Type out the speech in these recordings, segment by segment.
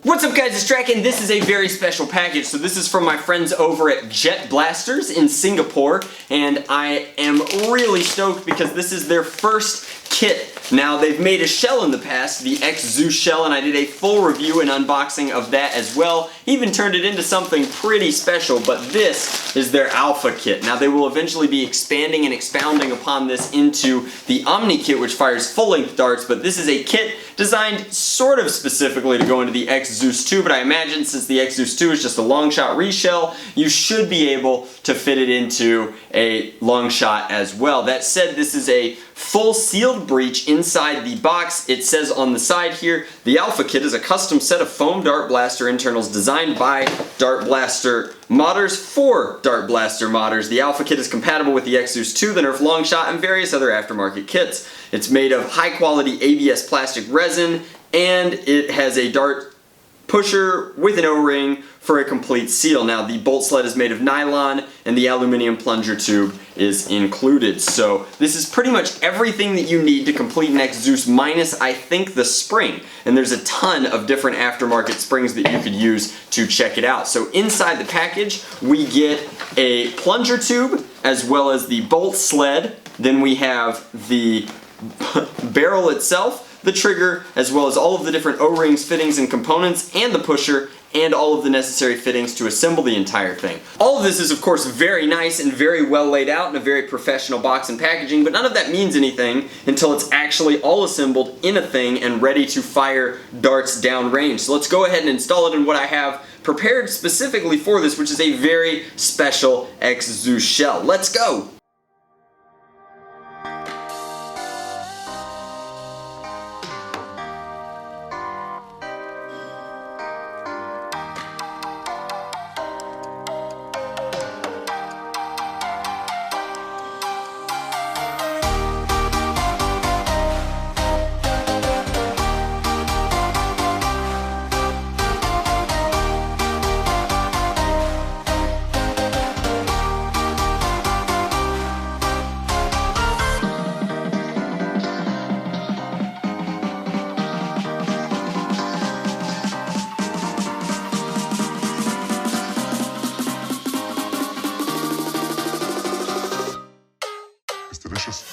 What's up guys, it's Drac, and this is a very special package. So this is from my friends over at Jet Blasters in Singapore, and I am really stoked because this is their first kit. Now, they've made a shell in the past, the X-Zeus shell, and I did a full review and unboxing of that as well. Even turned it into something pretty special, but this is their Alpha kit. Now, they will eventually be expanding and expounding upon this into the Omni kit, which fires full-length darts, but this is a kit designed sort of specifically to go into the X-Zeus 2, but I imagine since the X-Zeus 2 is just a long shot reshell, you should be able to fit it into a long shot as well. That said, this is a full sealed breech inside the box. It says on the side here, the Alpha kit is a custom set of foam dart blaster internals designed by Dart Blaster modders for Dart Blaster modders. The Alpha kit is compatible with the X-Zeus 2, the Nerf Longshot, and various other aftermarket kits. It's made of high quality ABS plastic resin, and it has a dart pusher with an O-ring for a complete seal. Now, the bolt sled is made of nylon and the aluminum plunger tube is included. So this is pretty much everything that you need to complete an X-Zeus minus, I think, the spring. And there's a ton of different aftermarket springs that you could use to check it out. So inside the package, we get a plunger tube as well as the bolt sled. Then we have the barrel itself, the trigger, as well as all of the different O-rings, fittings, and components, and the pusher, and all of the necessary fittings to assemble the entire thing. All of this is, of course, very nice and very well laid out in a very professional box and packaging, but none of that means anything until it's actually all assembled in a thing and ready to fire darts downrange. So let's go ahead and install it in what I have prepared specifically for this, which is a very special X-Zeus shell. Let's go! Delicious.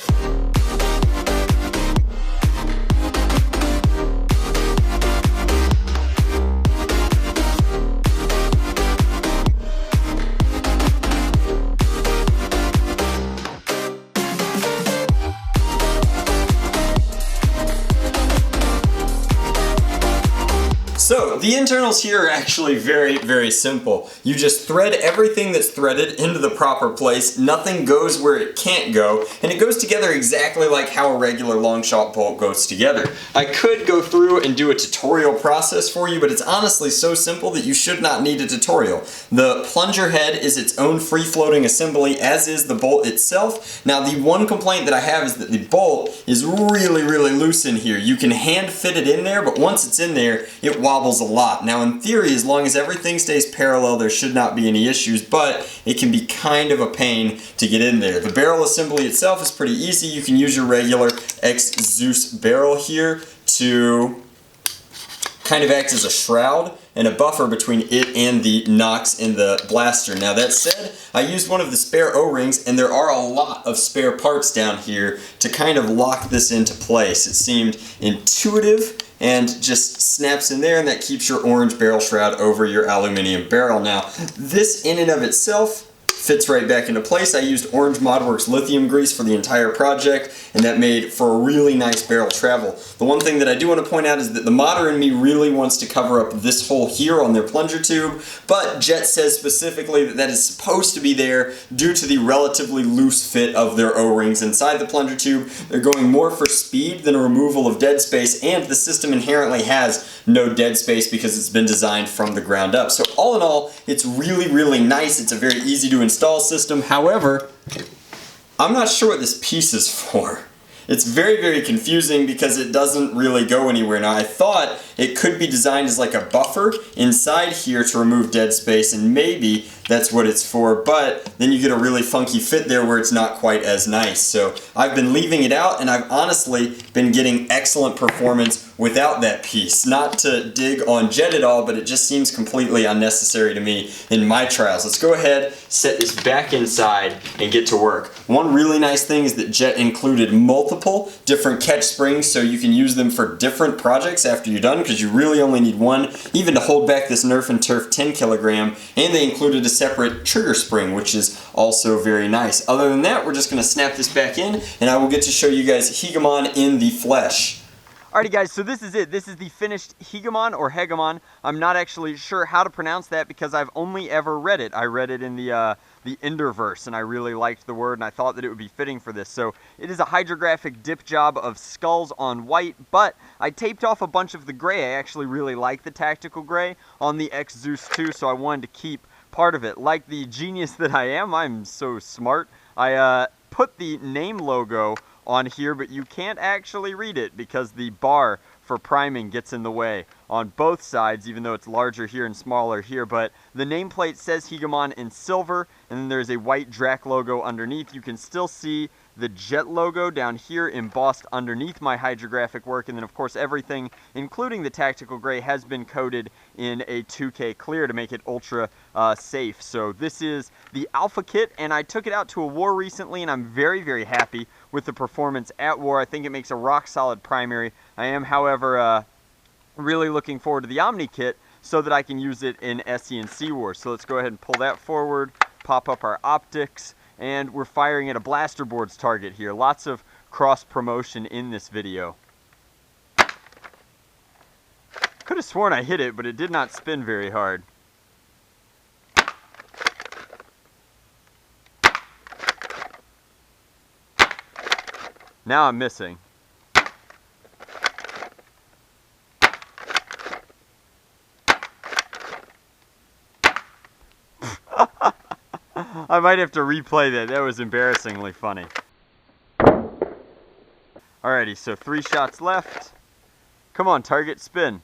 So, the internals here are actually very, very simple. You just thread everything that's threaded into the proper place, nothing goes where it can't go, and it goes together exactly like how a regular long shot bolt goes together. I could go through and do a tutorial process for you, but it's honestly so simple that you should not need a tutorial. The plunger head is its own free-floating assembly, as is the bolt itself. Now, the one complaint that I have is that the bolt is really, really loose in here. You can hand fit it in there, but once it's in there, it wobbles a lot. Now, in theory, as long as everything stays parallel, there should not be any issues, but it can be kind of a pain to get in there. The barrel assembly itself is pretty easy. You can use your regular X-Zeus barrel here to kind of act as a shroud and a buffer between it and the nocks in the blaster. Now, that said, I used one of the spare O-rings, and there are a lot of spare parts down here to kind of lock this into place. It seemed intuitive and just snaps in there, and that keeps your orange barrel shroud over your aluminum barrel. Now, this in and of itself fits right back into place. I used Orange ModWorks lithium grease for the entire project, and that made for a really nice barrel travel. The one thing that I do want to point out is that the modder in me really wants to cover up this hole here on their plunger tube, but Jet says specifically that that is supposed to be there due to the relatively loose fit of their O-rings inside the plunger tube. They're going more for speed than a removal of dead space, and the system inherently has no dead space because it's been designed from the ground up. So all in all, it's really, really nice. It's a very easy to install system. However, I'm not sure what this piece is for. it's very, very confusing because it doesn't really go anywhere. Now, I thought it could be designed as like a buffer inside here to remove dead space, and maybe that's what it's for, but then you get a really funky fit there where it's not quite as nice. So I've been leaving it out, and I've honestly been getting excellent performance without that piece. Not to dig on Jet at all, but it just seems completely unnecessary to me in my trials. Let's go ahead, set this back inside, and get to work. One really nice thing is that Jet included multiple different catch springs, so you can use them for different projects after you're done, because you really only need one, even to hold back this Nerf and Turf 10 kilogram, and they included a separate trigger spring, which is also very nice. Other than that, we're just going to snap this back in, and I will get to show you guys Hegemon in the flesh. Alrighty guys, so this is it. This is the finished Hegemon or Hegemon. I'm not actually sure how to pronounce that because I've only ever read it. I read it in the Enderverse, and I really liked the word, and I thought that it would be fitting for this. So it is a hydrographic dip job of skulls on white, but I taped off a bunch of the gray. I actually really like the tactical gray on the X Zeus 2, so I wanted to keep part of it. Like the genius that I am, I'm so smart. I put the name logo on here, but you can't actually read it because the bar for priming gets in the way on both sides, even though it's larger here and smaller here. But the nameplate says Hegemon in silver, and then there's a white Drac logo underneath. You can still see the Jet logo down here embossed underneath my hydrographic work, and then of course everything, including the tactical gray, has been coated in a 2K clear to make it ultra safe. So this is the Alpha Kit, and I took it out to a war recently, and I'm very, very happy with the performance at war. I think it makes a rock solid primary. I am, however, really looking forward to the Omni Kit so that I can use it in SE and C War. So let's go ahead and pull that forward, pop up our optics, and we're firing at a blaster board's target here. Lots of cross promotion in this video. Could have sworn I hit it, but it did not spin very hard. Now I'm missing. I might have to replay that. That was embarrassingly funny. Alrighty, so 3 shots left. Come on, target, spin.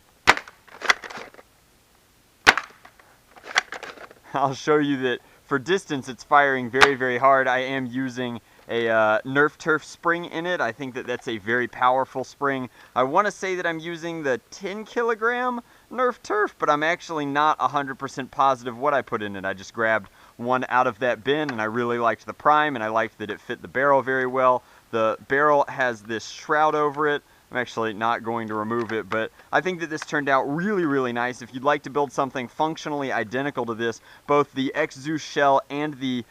I'll show you that for distance it's firing very, very hard. I am using a Nerf Turf spring in it. I think that that's a very powerful spring. I want to say that I'm using the 10 kilogram Nerf Turf, but I'm actually not 100% positive what I put in it. I just grabbed one out of that bin, and I really liked the prime, and I liked that it fit the barrel very well. The barrel has this shroud over it. I'm actually not going to remove it, but I think that this turned out really, really nice. If you'd like to build something functionally identical to this, both the X Zeus shell and the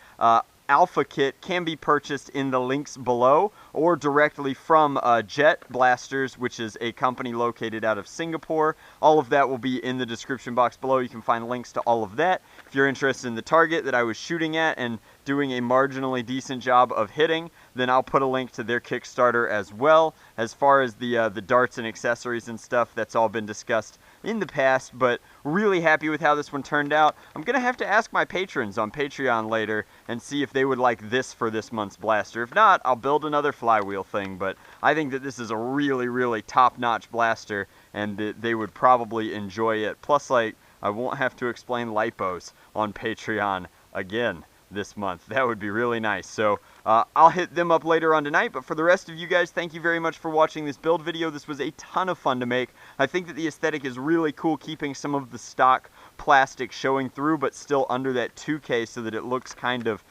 Alpha Kit can be purchased in the links below or directly from Jet Blasters, which is a company located out of Singapore. All of that will be in the description box below. You can find links to all of that. If you're interested in the target that I was shooting at and doing a marginally decent job of hitting, then I'll put a link to their Kickstarter as well. As far as the darts and accessories and stuff, that's all been discussed in the past, but really happy with how this one turned out. I'm gonna have to ask my patrons on Patreon later and see if they would like this for this month's blaster. If not, I'll build another flywheel thing, but I think that this is a really, really top-notch blaster, and they would probably enjoy it. Plus, like, I won't have to explain lipos on Patreon again this month. That would be really nice. So I'll hit them up later on tonight, but for the rest of you guys, thank you very much for watching this build video. This was a ton of fun to make. I think that the aesthetic is really cool, keeping some of the stock plastic showing through, but still under that 2K so that it looks kind of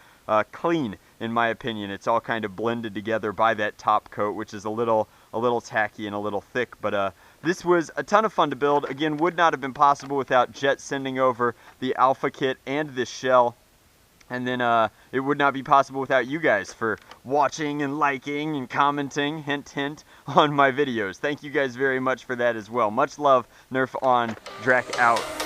clean, in my opinion. It's all kind of blended together by that top coat, which is a little tacky and a little thick, but this was a ton of fun to build. Again, would not have been possible without Jet sending over the Alpha Kit and this shell. And then it would not be possible without you guys for watching and liking and commenting, hint, hint, on my videos. Thank you guys very much for that as well. Much love. Nerf on. Drac out.